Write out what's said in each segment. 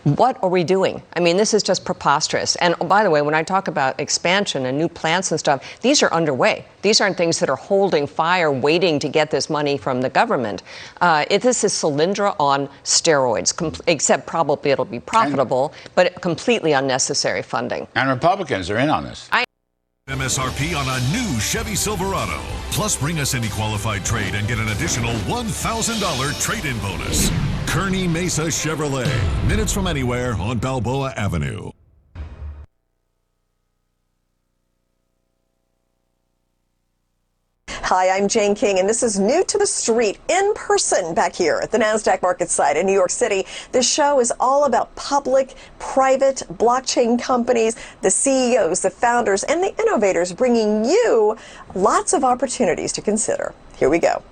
What are we doing? I mean, this is just preposterous. And by the way, when I talk about expansion and new plants and stuff, these are underway. These aren't things that are holding fire, waiting to get this money from the government. This is Solyndra on steroids, except probably it'll be profitable, but completely unnecessary funding. And Republicans are in on this. MSRP on a new Chevy Silverado. Plus, bring us any qualified trade and get an additional $1,000 trade-in bonus. Kearney Mesa Chevrolet. Minutes from anywhere on Balboa Avenue. Hi, I'm Jane King, and this is New to the Street, in person back here at the NASDAQ market site in New York City. This show is all about public, private, blockchain companies, the CEOs, the founders, and the innovators, bringing you lots of opportunities to consider. Here we go.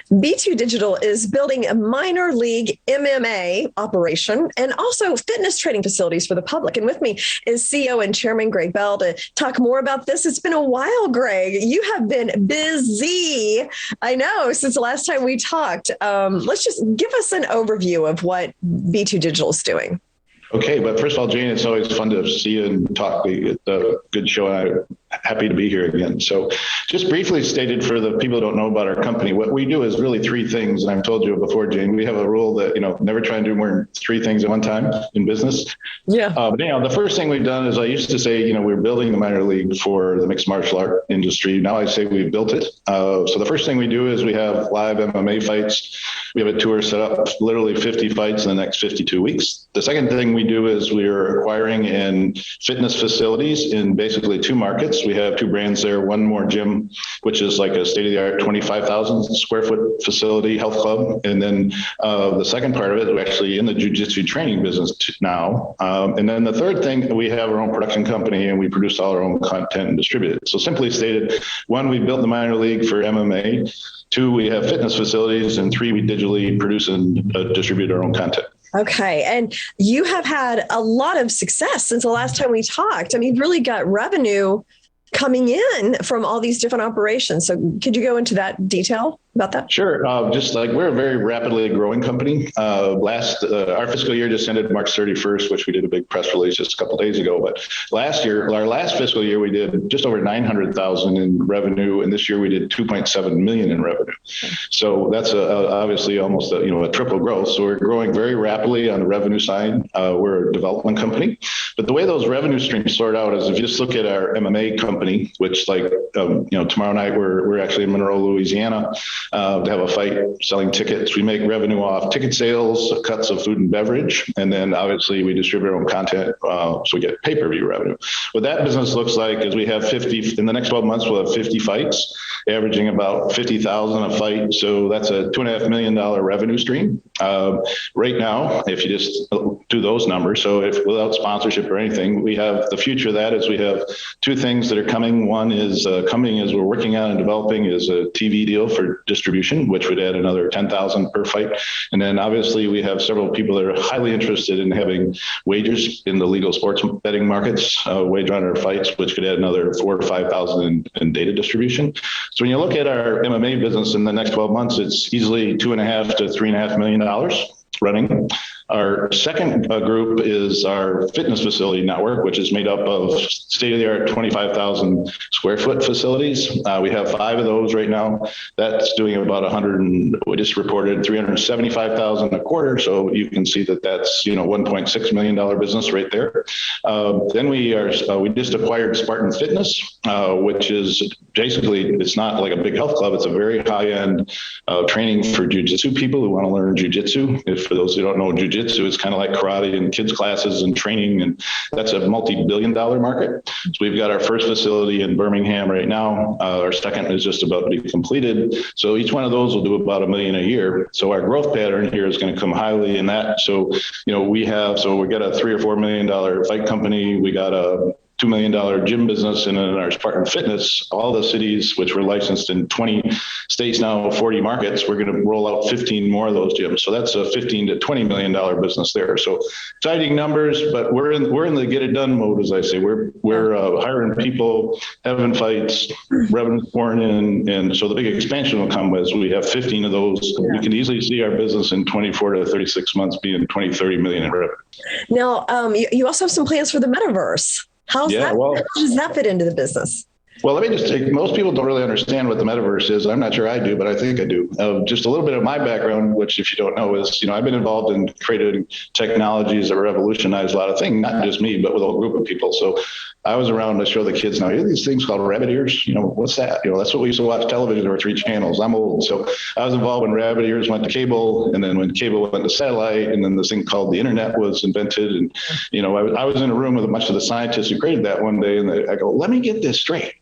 B2 Digital is building a minor league MMA operation and also fitness training facilities for the public. And with me is CEO and Chairman Greg Bell to talk more about this. It's been a while, Greg. You have been busy, I know, since the last time we talked. Let's just give us an overview of what B2 Digital is doing. Okay, but first of all, Jane, it's always fun to see you and talk. It's a good show, and I'm happy to be here again. So just briefly stated for the people who don't know about our company, what we do is really three things. And I've told you before, Jane, we have a rule that, never try and do more than three things at one time in business. Yeah. But the first thing we've done is I used to say, we're building the minor league for the mixed martial art industry. Now I say we've built it. So the first thing we do is we have live MMA fights. We have a tour set up, literally 50 fights in the next 52 weeks. The second thing we do is we're acquiring in fitness facilities in basically two markets. We have two brands there, one more gym, which is like a state-of-the-art 25,000 square foot facility health club. And then the second part of it, we're actually in the jiu-jitsu training business now. And then the third thing, we have our own production company and we produce all our own content and distribute it. So simply stated, one, we built the minor league for MMA. Two, we have fitness facilities. And three, we digitally produce and distribute our own content. Okay. And you have had a lot of success since the last time we talked. I mean, really got revenue coming in from all these different operations. So could you go into that detail about that? Sure. Just like we're a very rapidly growing company. Our fiscal year just ended March 31st, which we did a big press release just a couple of days ago. But our last fiscal year, we did just over 900,000 in revenue. And this year we did 2.7 million in revenue. So that's obviously almost a triple growth. So we're growing very rapidly on the revenue side. We're a development company. But the way those revenue streams sort out is if you just look at our MMA company, which tomorrow night we're actually in Monroe, Louisiana, to have a fight selling tickets. We make revenue off ticket sales, cuts of food and beverage, and then obviously we distribute our own content, so we get pay-per-view revenue. What that business looks like is we have 50, in the next 12 months, we'll have 50 fights, averaging about 50,000 a fight. So that's a $2.5 million revenue stream. Right now, if you just do those numbers, so without sponsorship or anything, we have the future of that is we have two things that are coming. One is we're working on and developing is a TV deal for distribution, which would add another 10,000 per fight. And then obviously we have several people that are highly interested in having wagers in the legal sports betting markets, wager on our fights, which could add another 4,000 to 5,000 in data distribution. So when you look at our MMA business in the next 12 months, it's easily $2.5 to $3.5 million running. Our second group is our fitness facility network, which is made up of state-of-the-art 25,000 square foot facilities. We have 5 of those right now. That's doing about we just reported 375,000 a quarter. So you can see that that's, $1.6 million business right there. Then we just acquired Spartan Fitness, which is basically, it's not like a big health club. It's a very high-end training for jiu-jitsu people who want to learn jiu-jitsu. For those who don't know jiu-jitsu, jujitsu. It's kind of like karate and kids classes and training, and that's a multi-billion-dollar market. So we've got our first facility in Birmingham right now. Our second is just about to be completed. So each one of those will do about $1 million a year. So our growth pattern here is going to come highly in that. So, we got a $3 or $4 million bike company. We got a $2 million gym business, and in our Spartan Fitness, all the cities, which we're licensed in 20 states now, 40 markets, we're going to roll out 15 more of those gyms. So that's a $15 to $20 million business there. So exciting numbers, but we're in the get it done mode, as I say. We're hiring people, having fights, revenue pouring in, and so the big expansion will come as we have 15 of those. Yeah. We can easily see our business in 24 to 36 months being 20, 30 million in revenue. Now, you also have some plans for the metaverse. How does that fit into the business? Well, let me just take, most people don't really understand what the metaverse is. I'm not sure I do, but I think I do. Just a little bit of my background, which if you don't know is, I've been involved in creating technologies that revolutionize a lot of things, not just me, but with a whole group of people. So I was around to show the kids now, these things called rabbit ears. What's that? That's what we used to watch television. There were 3 channels. I'm old. So I was involved when rabbit ears went to cable, and then when cable went to satellite, and then this thing called the internet was invented. And, I was in a room with a bunch of the scientists who created that one day, and I go, let me get this straight.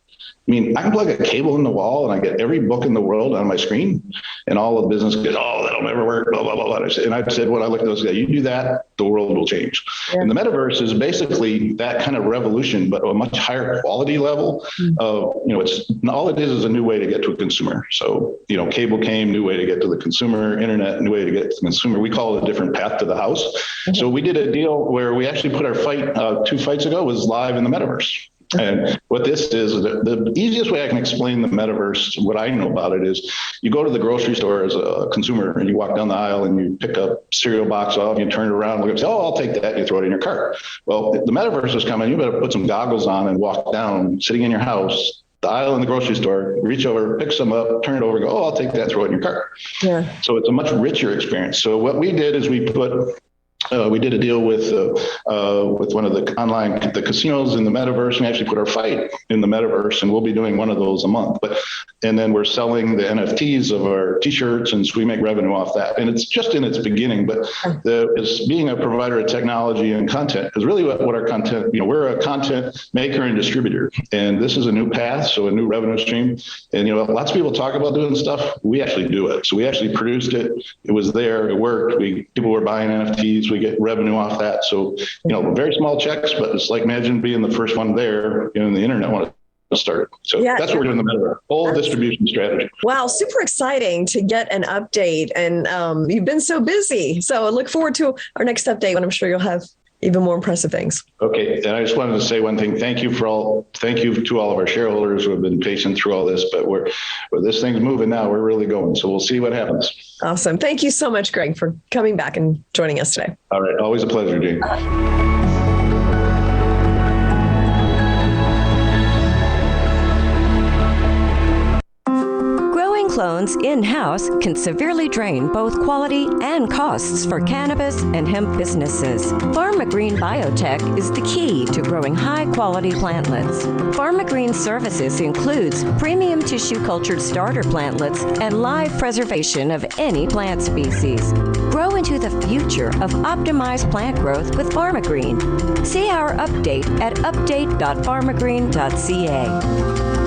I can plug a cable in the wall and I get every book in the world on my screen, and all of business goes, that'll never work, blah, blah, blah, blah. And I said, when I looked at those guys, you do that, the world will change. Yeah. And the metaverse is basically that kind of revolution, but a much higher quality level of, it's all it is a new way to get to a consumer. So, cable came, new way to get to the consumer, internet, new way to get to the consumer. We call it a different path to the house. Mm-hmm. So we did a deal where we actually put our fight 2 fights ago was live in the metaverse. And what this is, the easiest way I can explain the metaverse, what I know about it is you go to the grocery store as a consumer and you walk down the aisle and you pick a cereal box off, you turn it around, look and say, I'll take that, and you throw it in your cart. Well, the metaverse is coming, you better put some goggles on and walk down, sitting in your house, the aisle in the grocery store, reach over, pick some up, turn it over, go, I'll take that, throw it in your cart. Yeah. So it's a much richer experience. So what we did is we did a deal with one of the casinos in the metaverse. We actually put our fight in the metaverse, and we'll be doing one of those a month. And then we're selling the NFTs of our T-shirts, and so we make revenue off that. And it's just in its beginning, but as being a provider of technology and content is really what our content. We're a content maker and distributor, and this is a new path, so a new revenue stream. And lots of people talk about doing stuff. We actually do it. So we actually produced it. It was there. It worked. People were buying NFTs. We get revenue off that. So, very small checks, but it's like, imagine being the first one there, the internet wanted to start. So that's what we're doing in the metaverse, whole distribution strategy. Wow. Super exciting to get an update. And you've been so busy. So I look forward to our next update when I'm sure you'll have even more impressive things. Okay. And I just wanted to say one thing. Thank you to all of our shareholders who have been patient through all this, but this thing's moving now. We're really going. So we'll see what happens. Awesome. Thank you so much, Greg, for coming back and joining us today. All right. Always a pleasure, Jane. Clones in-house can severely drain both quality and costs for cannabis and hemp businesses. PharmaGreen Biotech is the key to growing high-quality plantlets. PharmaGreen services includes premium tissue-cultured starter plantlets and live preservation of any plant species. Grow into the future of optimized plant growth with PharmaGreen. See our update at update.pharmagreen.ca.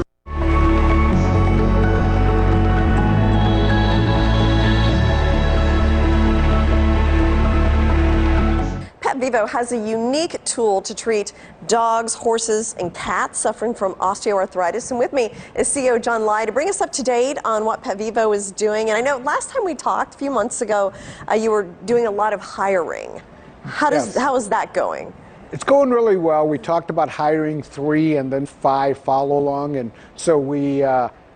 PetVivo has a unique tool to treat dogs, horses, and cats suffering from osteoarthritis. And with me is CEO John Lai to bring us up to date on what PetVivo is doing. And I know last time we talked a few months ago, you were doing a lot of hiring. How is that going? It's going really well. We talked about hiring 3 and then 5 follow along. And so we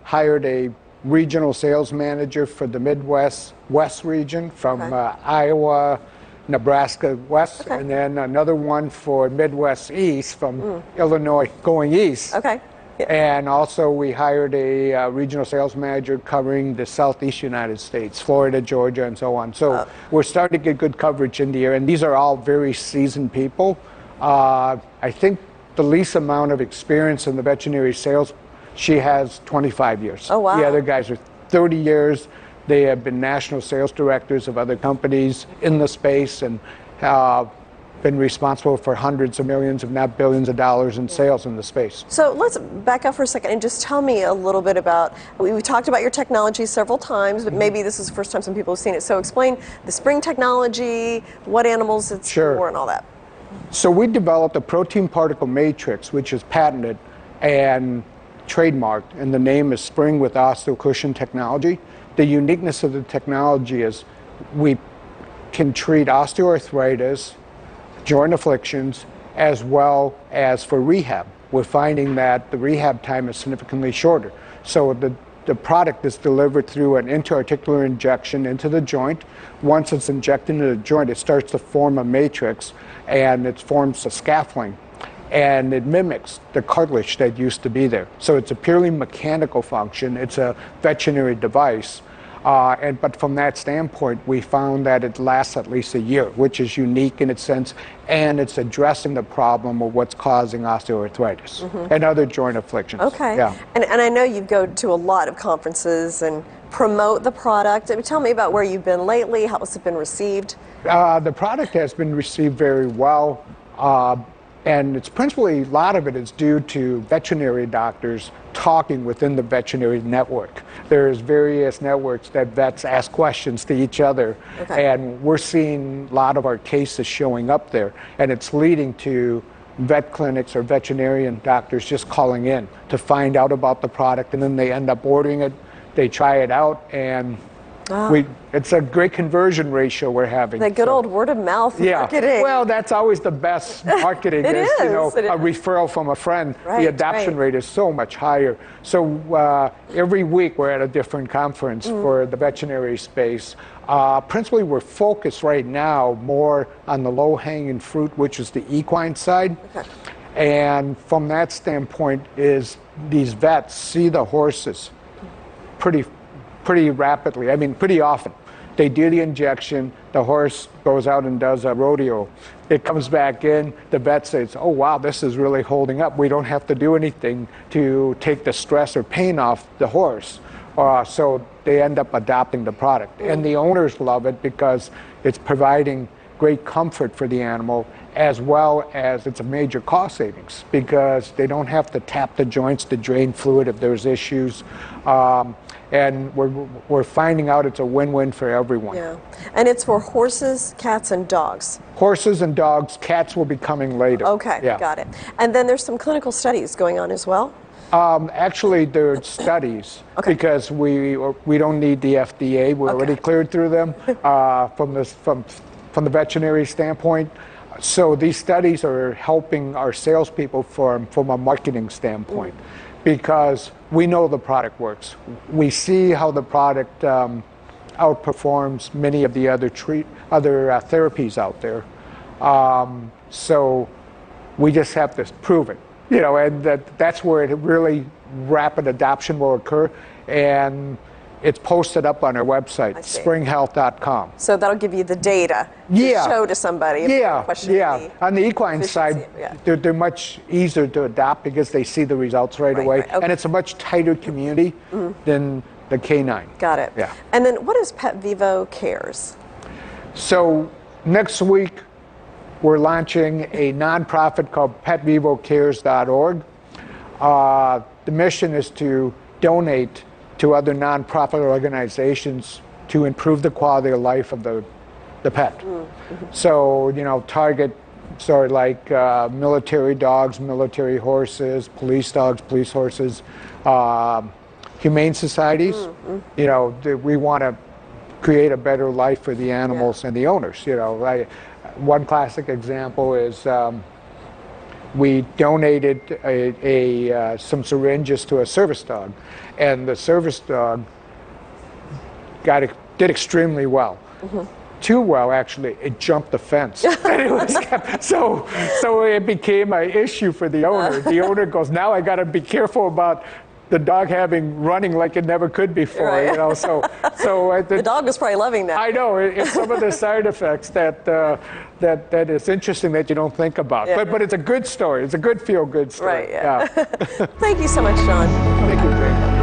hired a regional sales manager for the Midwest West region from Iowa, Nebraska West, and then another one for Midwest East from Illinois going east. And also we hired a regional sales manager covering the Southeast United States, Florida, Georgia, and so on. So we're starting to get good coverage in the area, and these are all very seasoned people. I think the least amount of experience in the veterinary sales, she has 25 years. Oh, wow. The other guys are 30 years. They have been national sales directors of other companies in the space and been responsible for hundreds of millions, if not billions of dollars in sales in the space. So let's back up for a second and just tell me a little bit about, we talked about your technology several times, but maybe this is the first time some people have seen it. So explain the spring technology, what animals it's for, and all that. So we developed a protein particle matrix, which is patented and trademarked, and the name is Spring with OsteoCushion technology. The uniqueness of the technology is we can treat osteoarthritis, joint afflictions, as well as for rehab. We're finding that the rehab time is significantly shorter. So the product is delivered through an intra-articular injection into the joint. Once it's injected into the joint, it starts to form a matrix, and it forms a scaffolding, and it mimics the cartilage that used to be there. So it's a purely mechanical function. It's a veterinary device. But from that standpoint, we found that it lasts at least a year, which is unique in its sense, and it's addressing the problem of what's causing osteoarthritis and other joint afflictions. Okay. Yeah. And I know you go to a lot of conferences and promote the product. Tell me about where you've been lately, how has it been received? The product has been received very well. And it's principally, a lot of it is due to veterinary doctors talking within the veterinary network. There's various networks that vets ask questions to each other, and we're seeing a lot of our cases showing up there, and it's leading to vet clinics or veterinarian doctors just calling in to find out about the product, and then they end up ordering it, they try it out, and it's a great conversion ratio we're having. The good old word of mouth marketing. Well, that's always the best marketing. It is, is. You know, a referral from a friend. The adoption rate is so much higher. So every week we're at a different conference for the veterinary space. Principally, we're focused right now more on the low-hanging fruit, which is the equine side. And from that standpoint is these vets see the horses pretty rapidly, I mean, pretty often. They do the injection, the horse goes out and does a rodeo. It comes back in, the vet says, oh wow, this is really holding up. We don't have to do anything to take the stress or pain off the horse. So they end up adopting the product. And the owners love it because it's providing great comfort for the animal, as well as it's a major cost savings because they don't have to tap the joints to drain fluid if there's issues. And we're finding out it's a win-win for everyone. Yeah, and it's for horses, cats, and dogs. Horses and dogs, cats will be coming later. Okay, got it. And then there's some clinical studies going on as well? Actually, there's studies because we don't need the FDA. We're already cleared through them from the veterinary standpoint. So these studies are helping our salespeople from a marketing standpoint. Because we know the product works. We see how the product outperforms many of the other therapies out there. So we just have to prove it, you know, and that's where it really rapid adoption will occur. And it's posted up on our website, springhealth.com. So that'll give you the data to show to somebody. On the equine side, they're much easier to adopt because they see the results right away. And it's a much tighter community than the canine. Got it. Yeah. And then what is PetVivo Cares? So next week, we're launching a nonprofit called PetVivoCares.org. The mission is to donate to other nonprofit organizations to improve the quality of life of the pet. So, you know, target sort of like military dogs, military horses, police dogs, police horses, humane societies. You know, we want to create a better life for the animals and the owners. You know, one classic example is we donated some syringes to a service dog, and the service dog did extremely well. Too well, actually. It jumped the fence. And it was so it became an issue for the owner. The owner goes, now I got to be careful about the dog running like it never could before, you know. So the dog was probably loving that. I know it's some of the side effects that is interesting that you don't think about. But it's a good story. It's a good feel-good story. Right. Yeah. Thank you so much, John. Thank you, Jane.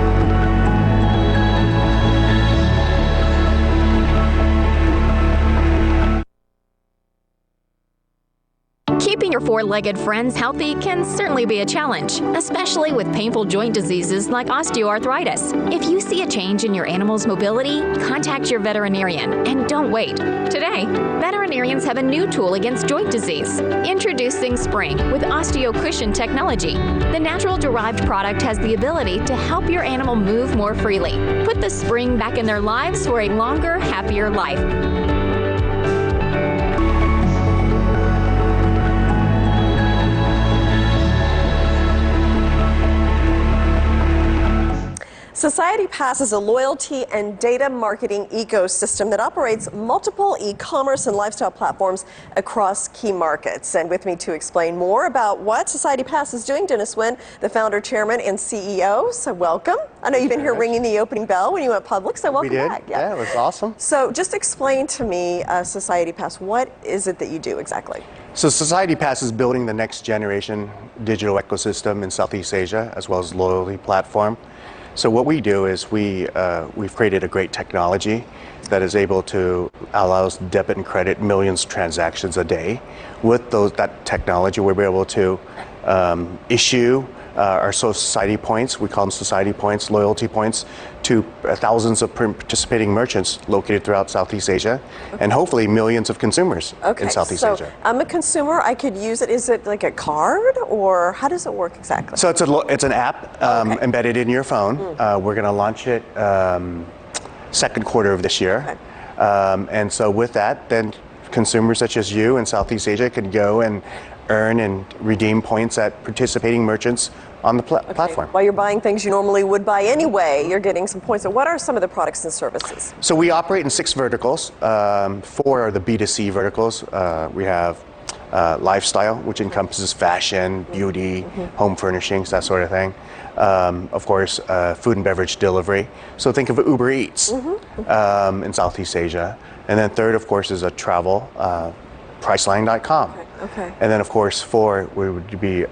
Keeping your four-legged friends healthy can certainly be a challenge, especially with painful joint diseases like osteoarthritis. If you see a change in your animal's mobility, contact your veterinarian and don't wait. Today, veterinarians have a new tool against joint disease. Introducing Spring with OsteoCushion technology. The natural-derived product has the ability to help your animal move more freely. Put the spring back in their lives for a longer, happier life. Society Pass is a loyalty and data marketing ecosystem that operates multiple e-commerce and lifestyle platforms across key markets. And with me to explain more about what Society Pass is doing, Dennis Nguyen, the founder, chairman, and CEO. So welcome. I know you've been here ringing the opening bell when you went public, so welcome back. Yeah, it was awesome. So just explain to me, Society Pass, what is it that you do exactly? So Society Pass is building the next generation digital ecosystem in Southeast Asia, as well as loyalty platform. So what we do is we've created a great technology that is able to allow us debit and credit millions of transactions a day. With that technology, we're able to issue our society points, we call them society points, loyalty points, to thousands of participating merchants located throughout Southeast Asia, and hopefully millions of consumers in Southeast Asia. So I'm a consumer, I could use it. Is it like a card, or how does it work exactly? So it's an app embedded in your phone. We're going to launch it second quarter of this year. And so with that, then consumers such as you in Southeast Asia can go and earn and redeem points at participating merchants on the platform. While you're buying things you normally would buy anyway, you're getting some points. So what are some of the products and services? So we operate in 6 verticals. 4 are the B2C verticals. We have lifestyle, which encompasses fashion, beauty, home furnishings, that sort of thing. Of course, food and beverage delivery. So think of Uber Eats in Southeast Asia. And then third, of course, is a travel, Priceline.com. Okay. And then, of course, 4, we would be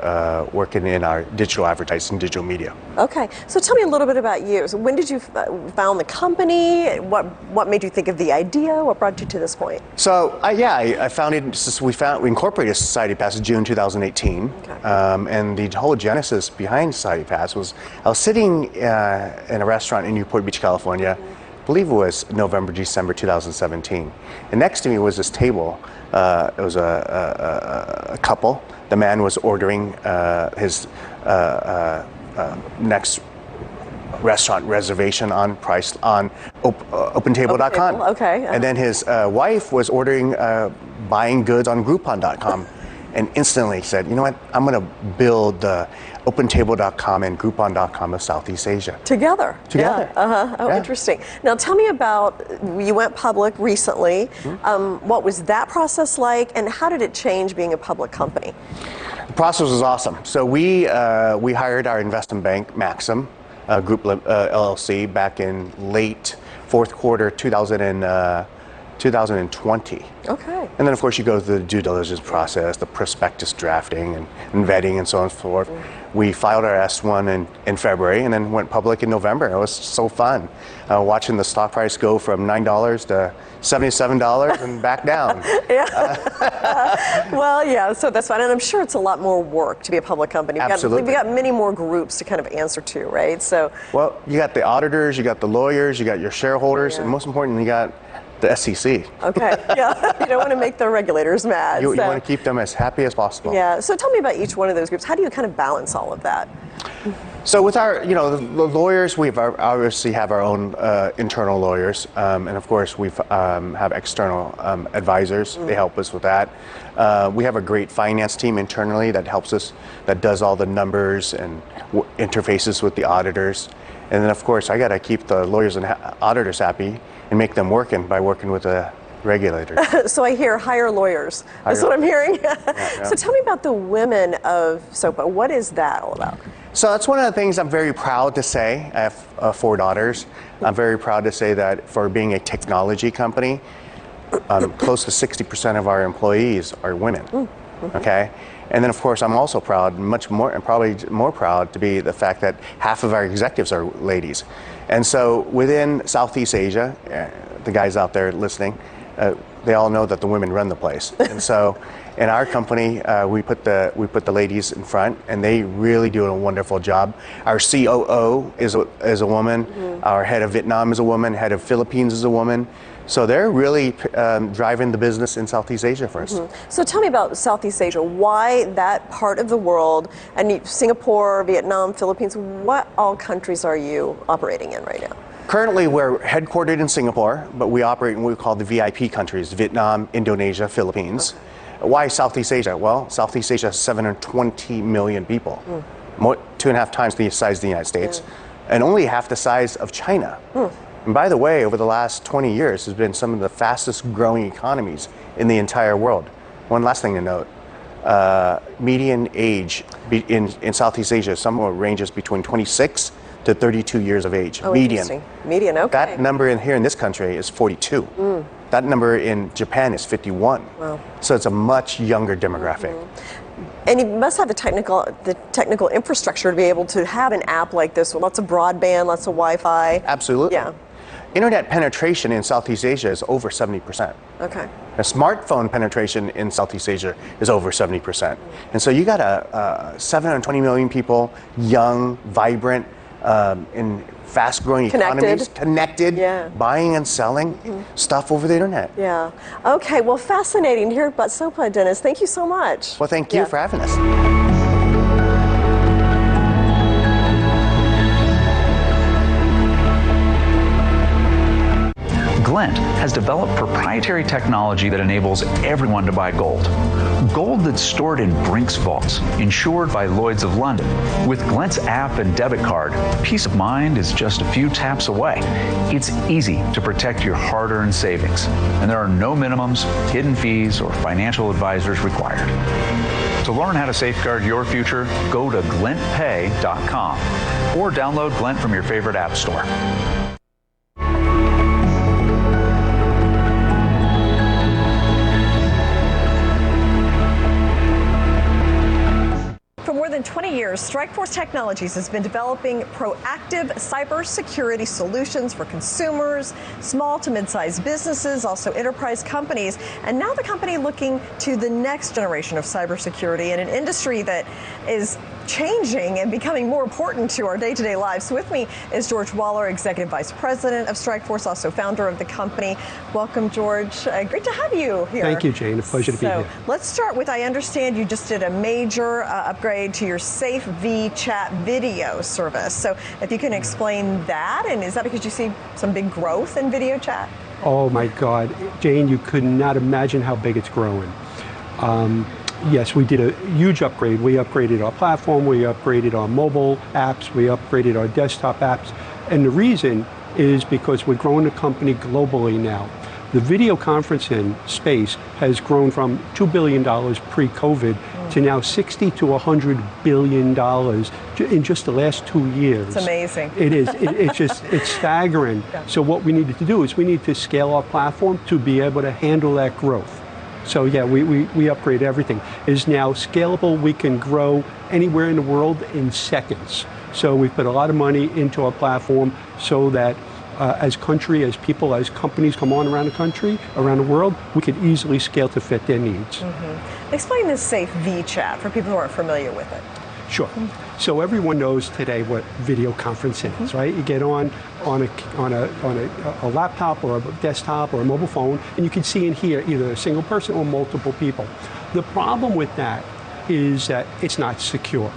working in our digital advertising, digital media. Okay. So tell me a little bit about you. So when did you found the company? What made you think of the idea? What brought you to this point? So, I founded, we incorporated Society Pass in June 2018. Okay. And the whole genesis behind Society Pass was, I was sitting in a restaurant in Newport Beach, California. I believe it was November, December 2017. And next to me was this table. It was a couple. The man was ordering his next restaurant reservation on OpenTable.com. Okay. And then his wife was ordering buying goods on Groupon.com. And instantly said, you know what, I'm going to build the OpenTable.com and Groupon.com of Southeast Asia. Together. Yeah. Oh, yeah. Interesting. Now tell me about, you went public recently. What was that process like, and how did it change being a public company? The process was awesome. So we hired our investment bank, Maxim Group LLC, back in late 4th quarter 2020. Okay. And then, of course, you go through the due diligence process, the prospectus drafting and vetting and so on and so forth. We filed our S1 in February and then went public in November. It was so fun watching the stock price go from $9 to $77 and back down. Well, yeah, so that's fine. And I'm sure it's a lot more work to be a public company. Absolutely. We've got many more groups to kind of answer to, right? So. Well, you got the auditors, you got the lawyers, you got your shareholders, and most importantly, you got the SEC. Okay, yeah, you don't want to make the regulators mad. You want to keep them as happy as possible. Yeah, so tell me about each one of those groups. How do you kind of balance all of that? So with our, the lawyers, we obviously have our own internal lawyers, and of course we have external advisors. They help us with that. We have a great finance team internally that helps us, that does all the numbers and interfaces with the auditors. And then of course I got to keep the lawyers and auditors happy and make them working by working with the regulators. So I hear hire lawyers. That's what I'm hearing. So tell me about the women of SOPA. What is that all about? So that's one of the things I'm very proud to say. I have 4 daughters. I'm very proud to say that for being a technology company, close to 60% of our employees are women. Okay? And then of course I'm also proud, much more, and probably more proud to be the fact that half of our executives are ladies. And so within Southeast Asia, the guys out there listening, they all know that the women run the place. And so In our company, we put the ladies in front, and they really do a wonderful job. Our COO is a woman. Mm-hmm. Our head of Vietnam is a woman. Head of Philippines is a woman. So they're really driving the business in Southeast Asia for us. Mm-hmm. So tell me about Southeast Asia. Why that part of the world? And Singapore, Vietnam, Philippines. What all countries are you operating in right now? Currently, we're headquartered in Singapore, but we operate in what we call the VIP countries: Vietnam, Indonesia, Philippines. Okay. Why Southeast Asia? Well, Southeast Asia has 720 million people, 2.5 times the size of the United States, and only half the size of China. And by the way, over the last 20 years, has been some of the fastest growing economies in the entire world. One last thing to note, median age in Southeast Asia somewhere ranges between 26 to 32 years of age. Oh, median. Median, okay. That number here in this country is 42. That number in Japan is 51. Wow. So it's a much younger demographic. And you must have the technical infrastructure to be able to have an app like this with lots of broadband, lots of Wi-Fi. Absolutely. Yeah. Internet penetration in Southeast Asia is over 70%. Okay. A smartphone penetration in Southeast Asia is over 70%. And so you got 720 million people, young, vibrant, in fast-growing economies, connected, buying and selling stuff over the internet. Yeah. Okay. Well, fascinating to hear about SOPA, Dennis. Thank you so much. Well, thank you for having us. Glint has developed proprietary technology that enables everyone to buy gold. Gold that's stored in Brink's vaults, insured by Lloyd's of London. With Glint's app and debit card, peace of mind is just a few taps away. It's easy to protect your hard-earned savings, and there are no minimums, hidden fees, or financial advisors required. To learn how to safeguard your future, go to glintpay.com or download Glint from your favorite app store. For more than 20 years, StrikeForce Technologies has been developing proactive cybersecurity solutions for consumers, small to mid-sized businesses, also enterprise companies, and now the company looking to the next generation of cybersecurity in an industry that is changing and becoming more important to our day-to-day lives. So with me is George Waller, Executive Vice President of StrikeForce, also founder of the company. Welcome, George. Great to have you here. Thank you, Jane. A pleasure to be here. Let's start with, I understand you just did a major upgrade to your SafeV chat video service. So if you can explain that, and is that because you see some big growth in video chat? Oh my God, Jane, you could not imagine how big it's growing. Yes, we did a huge upgrade. We upgraded our platform, we upgraded our mobile apps, we upgraded our desktop apps. And the reason is because we're growing the company globally now. The video conferencing space has grown from $2 billion pre-COVID to now $60 to $100 billion in just the last 2 years. It's amazing. It is. It's staggering. Yeah. So what we needed to do is we need to scale our platform to be able to handle that growth. So yeah, we upgrade everything. It is now scalable. We can grow anywhere in the world in seconds. So we've put a lot of money into our platform so that as people, as companies come on around the country, around the world, we could easily scale to fit their needs. Explain this SafeV chat for people who aren't familiar with it. Sure. So everyone knows today what video conferencing is, right? You get on a laptop or a desktop or a mobile phone, and you can see and hear either a single person or multiple people. The problem with that is that it's not secure.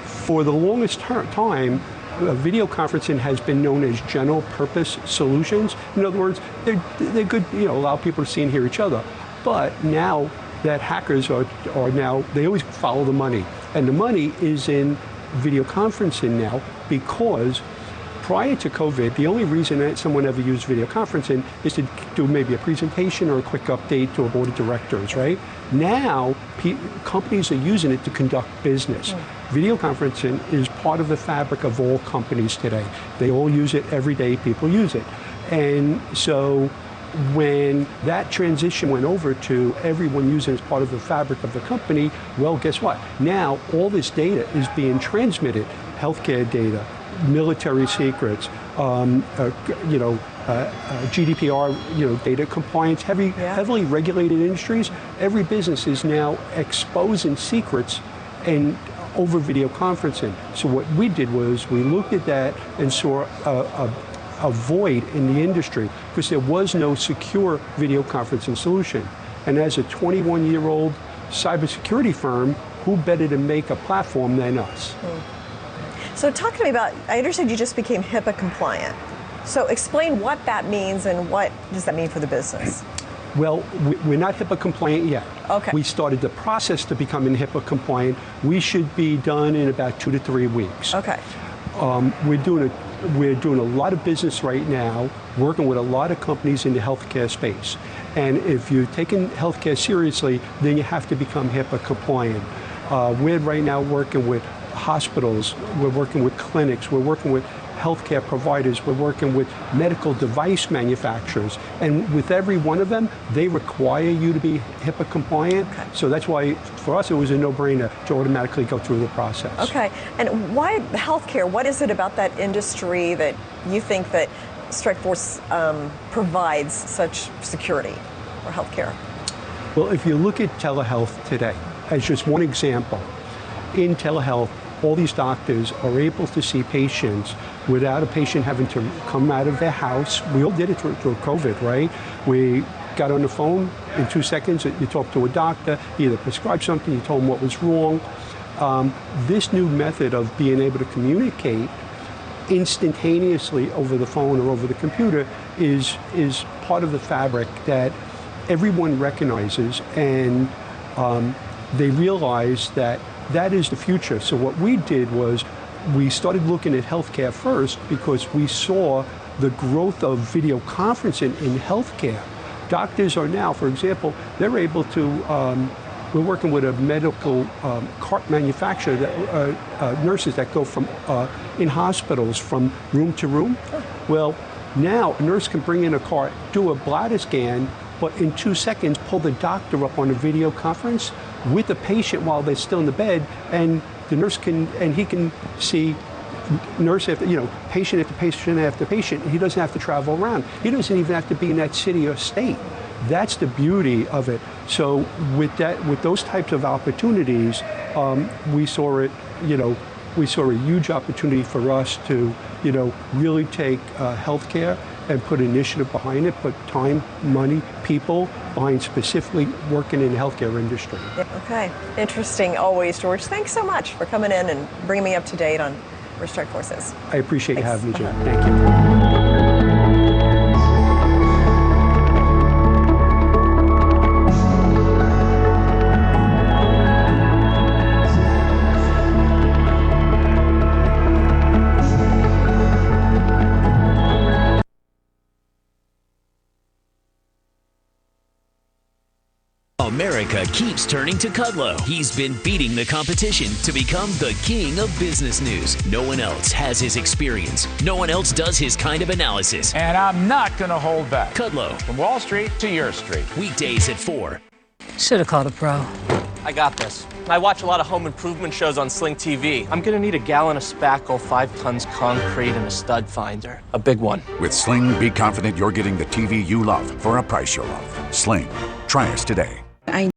For the longest time, video conferencing has been known as general purpose solutions. In other words, they're good, allow people to see and hear each other. But now that hackers are now, they always follow the money. And the money is in video conferencing now, because prior to COVID, the only reason that someone ever used video conferencing is to do maybe a presentation or a quick update to a board of directors, right? Now, companies are using it to conduct business. Video conferencing is part of the fabric of all companies today. They all use it every day, people use it. And so when that transition went over to everyone using it as part of the fabric of the company, well, guess what? Now all this data is being transmitted, healthcare data, military secrets, GDPR, data compliance, heavily regulated industries. Every business is now exposing secrets and over video conferencing. So what we did was we looked at that and saw a void in the industry because there was no secure video conferencing solution. And as a 21-year-old cybersecurity firm, who better to make a platform than us? So talk to me about, I understand you just became HIPAA compliant. So explain what that means and what does that mean for the business? Well, we're not HIPAA compliant yet. Okay. We started the process to becoming HIPAA compliant. We should be done in about 2 to 3 weeks. Okay. We're doing a lot of business right now, working with a lot of companies in the healthcare space. And if you're taking healthcare seriously, then you have to become HIPAA compliant. We're right now working with hospitals, we're working with clinics, we're working with healthcare providers, we're working with medical device manufacturers, and with every one of them, they require you to be HIPAA compliant. Okay. So that's why, for us, it was a no-brainer to automatically go through the process. Okay, and why healthcare? What is it about that industry that you think that StrikeForce provides such security for healthcare? Well, if you look at telehealth today, as just one example, in telehealth, all these doctors are able to see patients without a patient having to come out of their house. We all did it through COVID, right? We got on the phone in 2 seconds. You talked to a doctor, he either prescribed something, you told him what was wrong. This new method of being able to communicate instantaneously over the phone or over the computer is part of the fabric that everyone recognizes, and they realize that is the future. So what we did was we started looking at healthcare first because we saw the growth of video conferencing in healthcare. Doctors are now, for example, they're able to, we're working with a medical cart manufacturer, that nurses that go from in hospitals from room to room. Well, now a nurse can bring in a cart, do a bladder scan, but in 2 seconds pull the doctor up on a video conference with the patient while they're still in the bed, and the nurse he can see nurse after, patient after patient after patient. He doesn't have to travel around. He doesn't even have to be in that city or state. That's the beauty of it. So with those types of opportunities, we saw it, we saw a huge opportunity for us to, really take healthcare and put initiative behind it, put time, money, people behind specifically working in the healthcare industry. Okay, interesting always, George. Thanks so much for coming in and bringing me up to date on where StrikeForce is. I appreciate you having me, Jen. Thank you. America keeps turning to Kudlow. He's been beating the competition to become the king of business news. No one else has his experience. No one else does his kind of analysis. And I'm not going to hold back. Kudlow. From Wall Street to your street. Weekdays at 4. Should have called a pro. I got this. I watch a lot of home improvement shows on Sling TV. I'm going to need a gallon of spackle, 5 tons concrete, and a stud finder. A big one. With Sling, be confident you're getting the TV you love for a price you'll love. Sling. Try us today.